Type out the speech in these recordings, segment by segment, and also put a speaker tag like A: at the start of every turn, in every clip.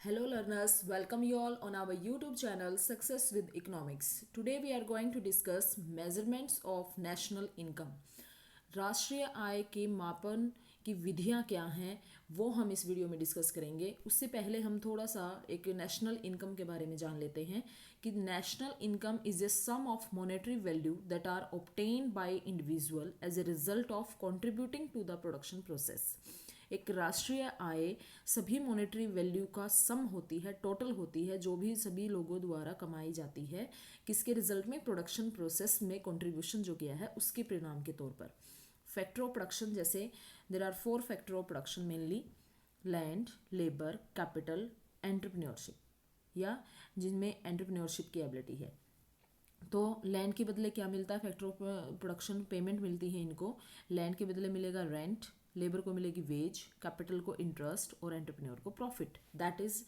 A: Hello learners, welcome you all on our YouTube channel Success with Economics. Today we are going to discuss measurements of national income. राष्ट्रीय आय के मापन की विधियां क्या हैं वो हम इस वीडियो में डिस्कस करेंगे। उससे पहले हम थोड़ा सा एक नेशनल इनकम के बारे में जान लेते हैं कि national income is a sum of monetary value that are obtained by individual as a result of contributing to the production process. एक राष्ट्रीय आय सभी मॉनेटरी वैल्यू का सम होती है, टोटल होती है, जो भी सभी लोगों द्वारा कमाई जाती है किसके रिजल्ट में, प्रोडक्शन प्रोसेस में कंट्रीब्यूशन जो किया है उसके परिणाम के तौर पर। फैक्टर ऑफ प्रोडक्शन, जैसे there are 4 factor of production mainly: land, labour, capital, entrepreneurship, या जिनमें एंटरप्रेन्योरशिप की एबिलिटी है। तो लैंड के बदले क्या मिलता है? फैक्टर ऑफ प्रोडक्शन पेमेंट मिलती है इनको। लैंड के बदले मिलेगा रेंट, लेबर को मिलेगी वेज, कैपिटल को इंटरेस्ट और एंटरप्रेन्योर को profit. That is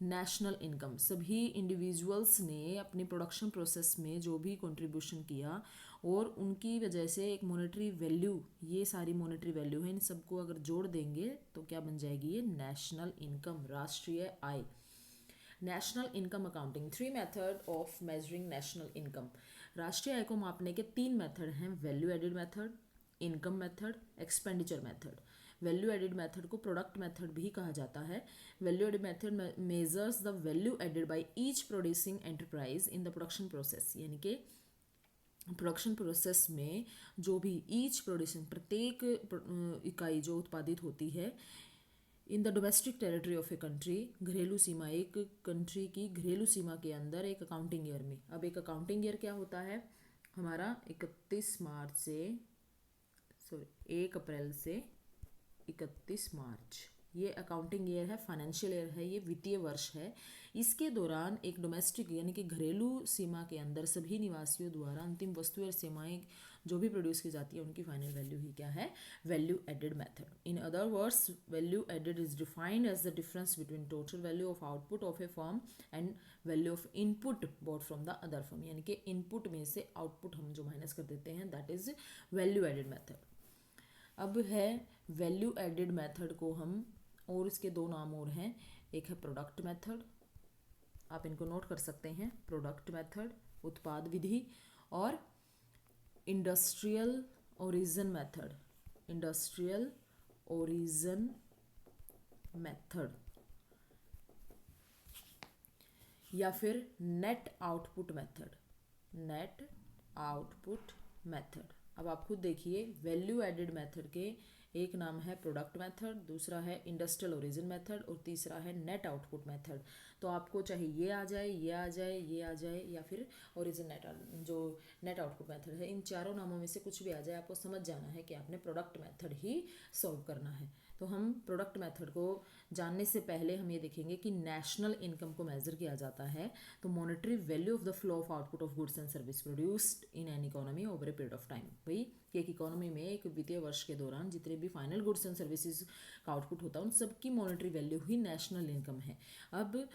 A: national income. सभी इंडिविजुअल्स ने अपनी प्रोडक्शन प्रोसेस में जो भी कंट्रीब्यूशन किया और उनकी वजह से एक मॉनेटरी वैल्यू, ये सारी मॉनेटरी वैल्यू है, इन सबको अगर जोड़ देंगे तो क्या बन जाएगी? ये नेशनल इनकम, राष्ट्रीय आय। National income accounting, 3 method of measuring national income. राष्ट्रीय आय को मापने के 3 मेथड हैं: value added method, income method, expenditure method. Value added method को प्रोडक्ट मेथड भी कहा जाता है। Value added method measures the value added by each producing enterprise in the production process, यानी कि प्रोडक्शन प्रोसेस में जो भी ईच प्रोड्यूसिंग, प्रत्येक इकाई जो उत्पादित होती है in the domestic territory of a country, घरेलू सीमा, एक कंट्री की घरेलू सीमा के अंदर एक अकाउंटिंग ईयर में। अब एक अकाउंटिंग ईयर क्या होता है हमारा? 1 अप्रैल से 31 मार्च, ये अकाउंटिंग ईयर है, फाइनेंशियल ईयर है, ये वित्तीय वर्ष है। इसके दौरान एक डोमेस्टिक यानी कि घरेलू सीमा के अंदर सभी निवासियों द्वारा अंतिम वस्तु और सेवाएं जो भी प्रोड्यूस की जाती है उनकी फाइनल वैल्यू ही क्या है? Value added method. In other words, value added is defined as the difference between total value of output of a firm and value of input bought from the other firm, यानी कि input में से output हम जो minus कर देते हैं, that is value added method. अब है वैल्यू एडेड मेथड को हम, और इसके 2 नाम और हैं, एक है प्रोडक्ट मेथड, आप इनको नोट कर सकते हैं, प्रोडक्ट मेथड उत्पाद विधि, और industrial origin method, industrial origin method, या फिर net output method, net output method. अब आप खुद देखिए, वैल्यू एडेड मेथड के एक नाम है प्रोडक्ट मेथड, दूसरा है इंडस्ट्रियल ओरिजिन मेथड और तीसरा है नेट आउटपुट मेथड। तो आपको चाहे ये आ जाए, ये आ जाए, ये आ जाए, या फिर ओरिजिन नेट, जो नेट आउटपुट मेथड है, इन चारों नामों में से कुछ भी आ जाए, आपको समझ जाना है कि आपने प्रोडक्ट मेथड ही सॉल्व करना है। तो हम प्रोडक्ट मेथड को जानने से पहले हम ये देखेंगे कि नेशनल इनकम को मेजर किया जाता है तो monetary value of the flow of output of goods and service produced in an economy over a period of time. भाई कि एक इकोनॉमी में एक वित्तीय वर्ष के दौरान जितने भी फाइनल गुड्स एंड सर्विसेज का आउटपुट होता है उन सबकी मॉनेटरी वैल्यू ही नेशनल इनकम है। अब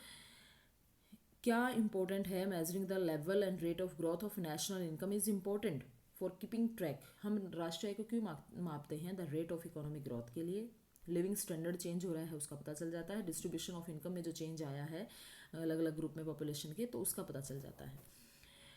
A: क्या इंपॉर्टेंट है? Measuring the level and rate of growth of national income is important for keeping track. हम राष्ट्रीय आय को क्यों मापते हैं? The rate of economic growth के लिए। लिविंग स्टैंडर्ड चेंज हो रहा है उसका पता चल जाता है। डिस्ट्रीब्यूशन ऑफ इनकम में जो चेंज आया है अलग अलग ग्रुप में पॉपुलेशन के, तो उसका पता चल जाता है।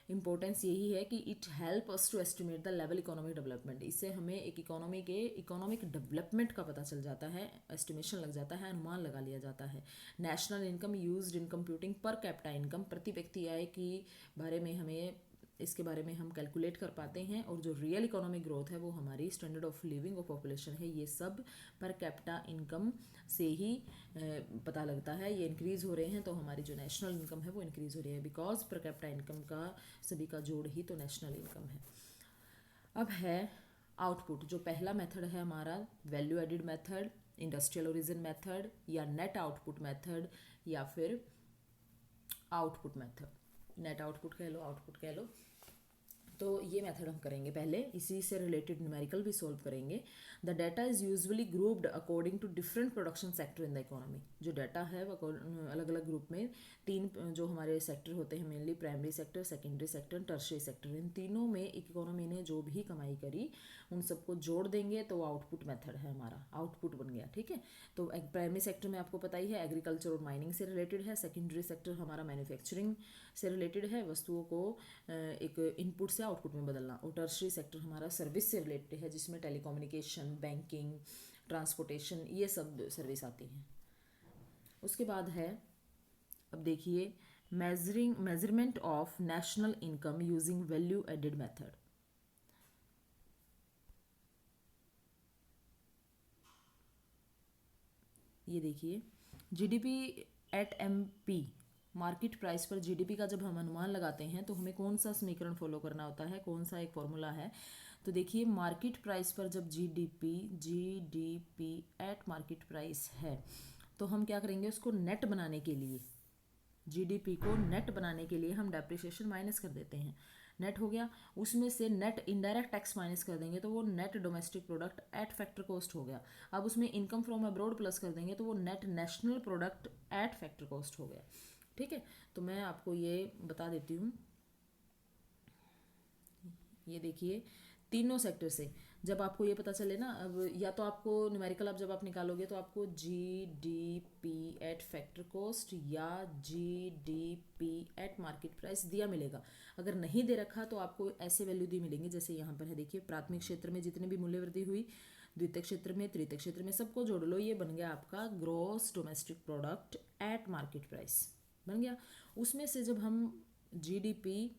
A: इंपॉर्टेंस यही है कि it help us to estimate the level economic development. इससे हमें एक इकोनॉमी के इकोनॉमिक डेवलपमेंट का पता चल जाता है, एस्टिमेशन लग जाता है, अनुमान लगा लिया जाता है। National income used in computing per capita income, प्रति व्यक्ति आय की बारे में हमें, इसके बारे में हम कैलकुलेट कर पाते हैं। और जो रियल इकोनॉमिक ग्रोथ है वो हमारी standard of living of population है, ये सब पर कैपिटा इनकम से ही पता लगता है। ये इंक्रीज़ हो रहे हैं तो हमारी जो नेशनल इनकम है वो इंक्रीज़ हो रही है, बिकॉज पर कैपिटा इनकम का सभी का जोड़ ही तो नेशनल इनकम है। अब है आउटपुट, जो पहला मेथड है हमारा value added method, industrial origin method, या नेट आउटपुट मेथड, या फिर आउटपुट मेथड। नेट आउटपुट कह लो, आउटपुट कह लो। तो ये मेथड हम करेंगे पहले, इसी से रिलेटेड न्यूमेरिकल भी सॉल्व करेंगे। The data is usually grouped according to different production sector in the economy. जो डाटा है वो अलग अलग ग्रुप में, तीन जो हमारे सेक्टर होते हैं mainly, primary sector, secondary sector, tertiary sector, इन तीनों में इकोनॉमी ने जो भी कमाई करी उन सबको जोड़ देंगे तो आउटपुट मेथड है हमारा, आउटपुट बन गया। ठीक है, तो प्राइमरी सेक्टर में आपको पता ही है एग्रीकल्चर और माइनिंग से रिलेटेड है, सेकेंडरी सेक्टर हमारा मैन्युफैक्चरिंग से रिलेटेड है, वस्तुओं को एक इनपुट से आउटपुट में बदलना, और टर्शियरी सेक्टर हमारा सर्विस से रिलेटेड है जिसमें टेलीकम्युनिकेशन, बैंकिंग, ट्रांसपोर्टेशन, ये सब सर्विस आती हैं। उसके बाद है, अब देखिए, measurement of national income using value added method. ये देखिए, GDP at MP, market price पर जीडीपी का जब हम अनुमान लगाते हैं तो हमें कौन सा समीकरण फॉलो करना होता है, कौन सा एक फॉर्मूला है। तो देखिए, मार्केट प्राइस पर जब जीडीपी एट मार्केट प्राइस है तो हम क्या करेंगे, उसको नेट बनाने के लिए, जीडीपी को नेट बनाने के लिए हम डेप्रिसिएशन माइनस कर देते हैं, नेट हो गया। उसमें से नेट इनडायरेक्ट टैक्स माइनस कर देंगे तो वो net domestic product at factor cost हो गया। अब उसमें इनकम फ्रॉम अब्रॉड प्लस कर देंगे तो वो net national product at factor cost हो गया। ठीक है, तो मैं आपको ये बता देती हूँ। ये देखिए, तीनों सेक्टर से जब आपको ये पता चले ना, अब या तो आपको न्यूमेरिकल अब जब आप निकालोगे तो आपको जीडीपी एट फैक्टर कॉस्ट या जीडीपी एट मार्केट प्राइस दिया मिलेगा। अगर नहीं दे रखा तो आपको ऐसे वैल्यू दी मिलेंगे जैसे यहाँ पर है। देखिए, प्राथमिक क्षेत्र में जितने भी मूल्य वृद्धि हुई, द्वितीय क्षेत्र में, तृतीय क्षेत्र में, सबको जोड़ लो, ये बन गया आपका gross domestic product at market price बन गया। उसमें से जब हम जीडीपी,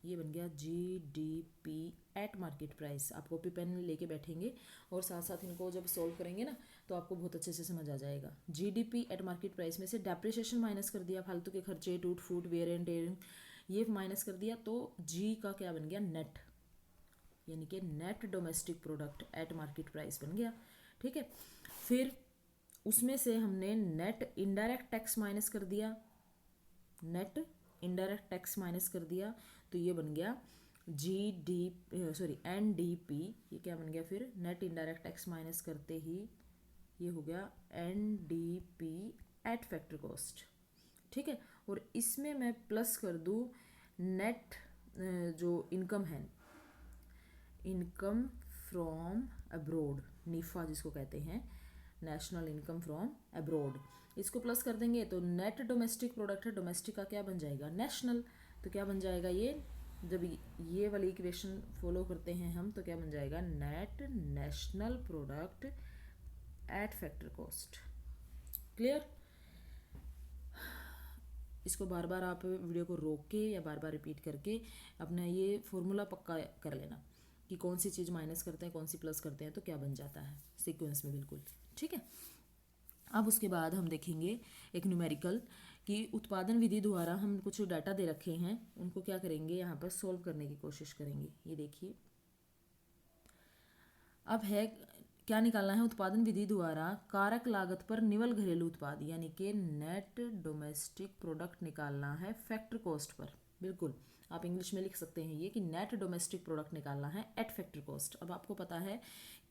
A: ये बन गया जीडीपी एट मार्केट प्राइस, आप कॉपी पेन लेके बैठेंगे और साथ साथ इनको जब सॉल्व करेंगे ना तो आपको बहुत अच्छे से समझ आ जाएगा। जीडीपी एट मार्केट प्राइस में से डेप्रिसिएशन माइनस कर दिया, फालतू के खर्चे, टूट फूट, वेयर एंड टेयर, ये माइनस कर दिया, तो जी का क्या बन गया, नेट, यानी कि net domestic product at market price बन गया। ठीक है, फिर उसमें से हमने नेट इनडायरेक्ट टैक्स माइनस कर दिया, नेट इनडायरेक्ट टैक्स माइनस कर दिया, तो ये बन गया एनडीपी। ये क्या बन गया, फिर नेट इनडायरेक्ट टैक्स माइनस करते ही ये हो गया एनडीपी एट फैक्टर कॉस्ट। ठीक है, और इसमें मैं प्लस कर दूँ नेट जो इनकम है, इनकम फ्रॉम अब्रोड, निफा जिसको कहते हैं, नेशनल इनकम फ्रॉम अब्रोड, इसको प्लस कर देंगे तो नेट डोमेस्टिक प्रोडक्ट है, डोमेस्टिक का क्या बन जाएगा, नेशनल। तो क्या बन जाएगा, ये जब ये वाली इक्वेशन फॉलो करते हैं हम तो क्या बन जाएगा, net national product at factor cost. Clear? इसको बार बार आप वीडियो को रोक के या बार बार रिपीट करके अपना ये फॉर्मूला पक्का कर लेना कि कौन सी चीज़ माइनस करते हैं, कौन सी प्लस करते हैं, तो क्या बन जाता है सीक्वेंस में, बिल्कुल। ठीक है, अब उसके बाद हम देखेंगे एक न्यूमेरिकल कि उत्पादन विधि द्वारा हम कुछ डाटा दे रखे हैं, उनको क्या करेंगे, यहाँ पर सॉल्व करने की कोशिश करेंगे। ये देखिए, अब है क्या निकालना है, उत्पादन विधि द्वारा कारक लागत पर निवल घरेलू उत्पाद, यानी कि नेट डोमेस्टिक प्रोडक्ट निकालना है फैक्टर कॉस्ट पर। बिल्कुल, आप इंग्लिश में लिख सकते हैं ये कि नेट डोमेस्टिक प्रोडक्ट निकालना है एट फैक्टर कॉस्ट। अब आपको पता है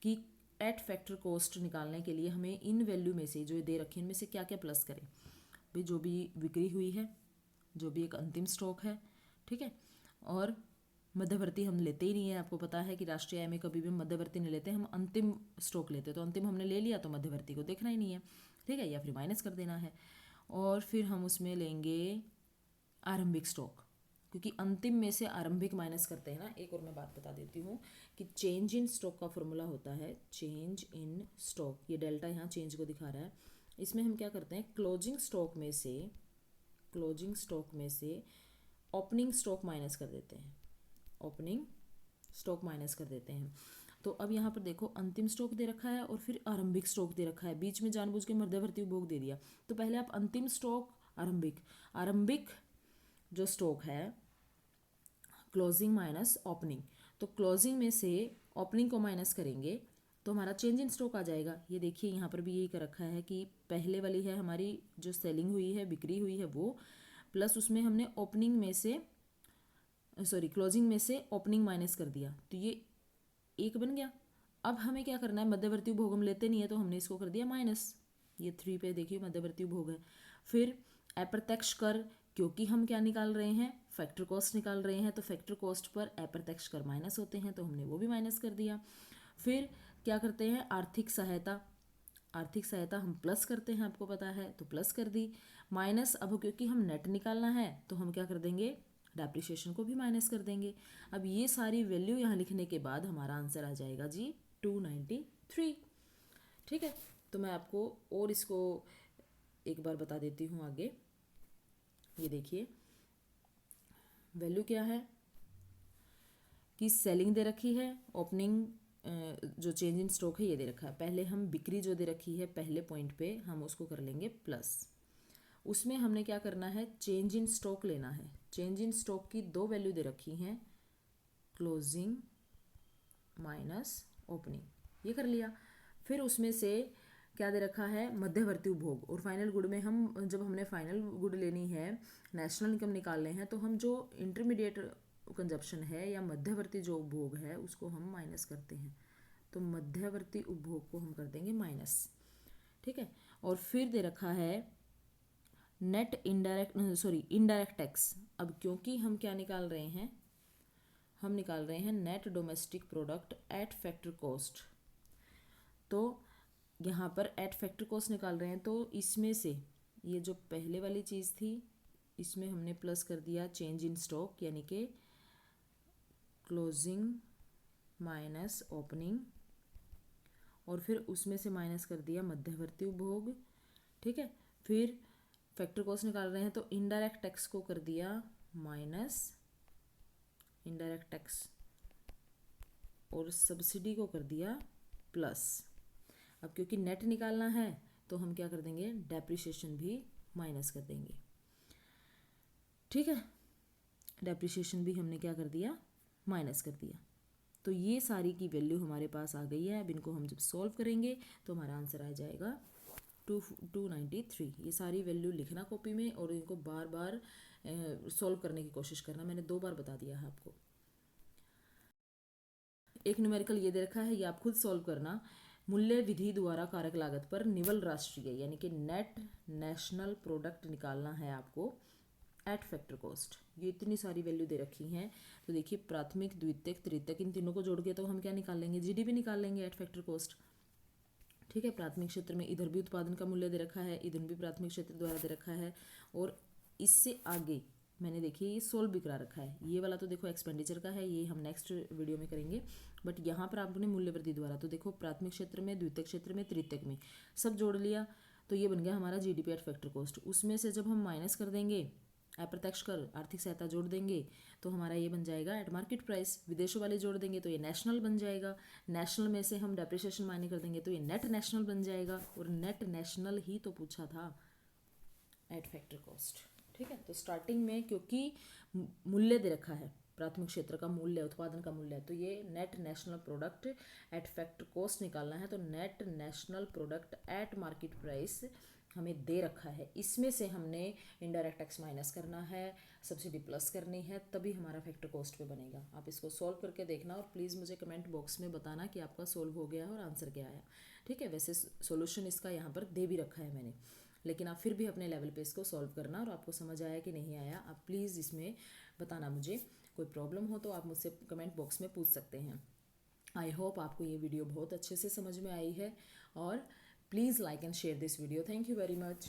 A: कि एट फैक्टर कॉस्ट निकालने के लिए हमें इन वैल्यू में से जो दे रखे हैं इनमें से क्या क्या प्लस करें। भाई, जो भी बिक्री हुई है, जो भी एक अंतिम स्टॉक है, ठीक है, और मध्यवर्ती हम लेते ही नहीं है। आपको पता है कि राष्ट्रीय आय में कभी भी मध्यवर्ती नहीं लेते, हम अंतिम स्टॉक लेते हैं। तो अंतिम हमने ले लिया तो मध्यवर्ती को देखना ही नहीं है, ठीक है, या फिर माइनस कर देना है। और फिर हम उसमें लेंगे आरंभिक स्टॉक, क्योंकि अंतिम में से आरंभिक माइनस करते हैं ना। एक और मैं बात बता देती हूँ कि चेंज इन स्टॉक का फॉर्मूला होता है चेंज इन स्टॉक, ये डेल्टा यहाँ चेंज को दिखा रहा है। इसमें हम क्या करते हैं, क्लोजिंग स्टॉक में से ओपनिंग स्टॉक माइनस कर देते हैं, ओपनिंग स्टॉक माइनस कर देते हैं। तो अब यहाँ पर देखो, अंतिम स्टॉक दे रखा है और फिर आरंभिक स्टॉक दे रखा है, बीच में जानबूझ के मध्यवर्ती उपभोग दे दिया। तो पहले आप अंतिम स्टॉक, आरंभिक जो स्टॉक है, क्लोजिंग माइनस ओपनिंग, तो क्लोजिंग में से ओपनिंग को माइनस करेंगे तो हमारा चेंज इन स्टॉक आ जाएगा। ये देखिए, यहाँ पर भी यही कर रखा है कि पहले वाली है हमारी जो सेलिंग हुई है, बिक्री हुई है, वो प्लस उसमें हमने ओपनिंग में से सॉरी क्लोजिंग में से ओपनिंग माइनस कर दिया तो ये 1 बन गया। अब हमें क्या करना है, मध्यवर्ती उपभोग हम लेते नहीं है तो हमने इसको कर दिया माइनस, ये 3 पे देखिए मध्यवर्ती उपभोग है। फिर अप्रत्यक्ष कर, क्योंकि हम क्या निकाल रहे हैं, फैक्टर कॉस्ट निकाल रहे हैं, तो फैक्टर कॉस्ट पर अप्रत्यक्ष कर माइनस होते हैं तो हमने वो भी माइनस कर दिया। फिर क्या करते हैं, आर्थिक सहायता, आर्थिक सहायता हम प्लस करते हैं, आपको पता है, तो प्लस कर दी। माइनस, अब क्योंकि हम नेट निकालना है तो हम क्या कर देंगे, डेप्रिसिएशन को भी माइनस कर देंगे। अब ये सारी वैल्यू यहाँ लिखने के बाद हमारा आंसर आ जाएगा जी 293। ठीक है, तो मैं आपको और इसको एक बार बता देती हूँ आगे। ये देखिए वैल्यू क्या है कि सेलिंग दे रखी है, ओपनिंग जो चेंज इन स्टॉक है ये दे रखा है। पहले हम बिक्री जो दे रखी है पहले पॉइंट पे हम उसको कर लेंगे प्लस। उसमें हमने क्या करना है, चेंज इन स्टॉक लेना है। चेंज इन स्टॉक की 2 वैल्यू दे रखी हैं, क्लोजिंग माइनस ओपनिंग, ये कर लिया। फिर उसमें से क्या दे रखा है, मध्यवर्ती उपभोग। और फाइनल गुड में हम जब हमने फाइनल गुड लेनी है, नेशनल इनकम निकालने हैं, तो हम जो इंटरमीडिएट कंजप्शन है या मध्यवर्ती जो उपभोग है उसको हम माइनस करते हैं, तो मध्यवर्ती उपभोग को हम कर देंगे माइनस। ठीक है, और फिर दे रखा है net indirect, sorry indirect tax. अब क्योंकि हम क्या निकाल रहे हैं, हम निकाल रहे हैं net domestic product at factor cost, तो यहाँ पर एट फैक्टर कॉस्ट निकाल रहे हैं, तो इसमें से ये जो पहले वाली चीज़ थी इसमें हमने प्लस कर दिया चेंज इन स्टॉक, यानी कि क्लोजिंग माइनस ओपनिंग, और फिर उसमें से माइनस कर दिया मध्यवर्ती उपभोग। ठीक है, फिर फैक्टर कॉस्ट निकाल रहे हैं तो इनडायरेक्ट टैक्स को कर दिया माइनस इनडायरेक्ट टैक्स, और सब्सिडी को कर दिया प्लस। अब क्योंकि नेट निकालना है तो हम क्या कर देंगे, डेप्रिसिएशन भी माइनस कर देंगे। ठीक है, डेप्रिसिएशन भी हमने क्या कर दिया, माइनस कर दिया। तो ये सारी की वैल्यू हमारे पास आ गई है। अब इनको हम जब सॉल्व करेंगे तो हमारा आंसर आ जाएगा 293। ये सारी वैल्यू लिखना कॉपी में और इनको बार बार सॉल्व करने की कोशिश करना। मैंने 2 बार बता दिया है आपको। एक न्यूमेरिकल ये दे रखा है, ये आप खुद सॉल्व करना। मूल्य विधि द्वारा कारक लागत पर निवल राष्ट्रीय यानी कि नेट नेशनल प्रोडक्ट निकालना है आपको एट फैक्टर कॉस्ट। ये इतनी सारी वैल्यू दे रखी हैं, तो देखिए प्राथमिक द्वितीयक तृतीयक इन तीनों को जोड़ के तो हम क्या निकाल लेंगे, जीडीपी निकाल लेंगे एट फैक्टर कॉस्ट। ठीक है, प्राथमिक क्षेत्र में इधर भी उत्पादन का मूल्य दे रखा है, इधर भी प्राथमिक क्षेत्र द्वारा दे रखा है, और इससे आगे मैंने देखिए ये सोल्व भी करा रखा है। ये वाला तो देखो एक्सपेंडिचर का है, ये हम नेक्स्ट वीडियो में करेंगे, बट यहाँ पर आपने मूल्य वृद्धि द्वारा, तो देखो प्राथमिक क्षेत्र में, द्वितीयक क्षेत्र में, तृतीयक में सब जोड़ लिया, तो ये बन गया हमारा जीडीपी एट फैक्टर कॉस्ट। उसमें से जब हम माइनस कर देंगे अप्रत्यक्ष कर, आर्थिक सहायता जोड़ देंगे तो हमारा ये बन जाएगा एट मार्केट प्राइस। विदेशों वाले जोड़ देंगे तो ये नेशनल बन जाएगा। नेशनल में से हम डेप्रिसिएशन माइनस कर देंगे तो ये नेट नेशनल बन जाएगा, और नेट नेशनल ही तो पूछा था एट फैक्टर कॉस्ट। ठीक है, तो स्टार्टिंग में क्योंकि मूल्य दे रखा है, प्राथमिक क्षेत्र का मूल्य, उत्पादन का मूल्य, तो ये net national product at factor cost निकालना है, तो net national product at market price हमें दे रखा है। इसमें से हमने इनडायरेक्ट टैक्स माइनस करना है, सब्सिडी प्लस करनी है, तभी हमारा फैक्टर कॉस्ट पे बनेगा। आप इसको सॉल्व करके देखना और प्लीज़ मुझे कमेंट बॉक्स में बताना कि आपका सॉल्व हो गया है और आंसर क्या आया। ठीक है, वैसे सॉल्यूशन इसका यहाँ पर दे भी रखा है मैंने, लेकिन आप फिर भी अपने लेवल पे इसको सॉल्व करना, और आपको समझ आया कि नहीं आया आप प्लीज़ इसमें बताना मुझे। कोई प्रॉब्लम हो तो आप मुझसे कमेंट बॉक्स में पूछ सकते हैं। आई होप आपको ये वीडियो बहुत अच्छे से समझ में आई है, और please like and share this video. Thank you very much.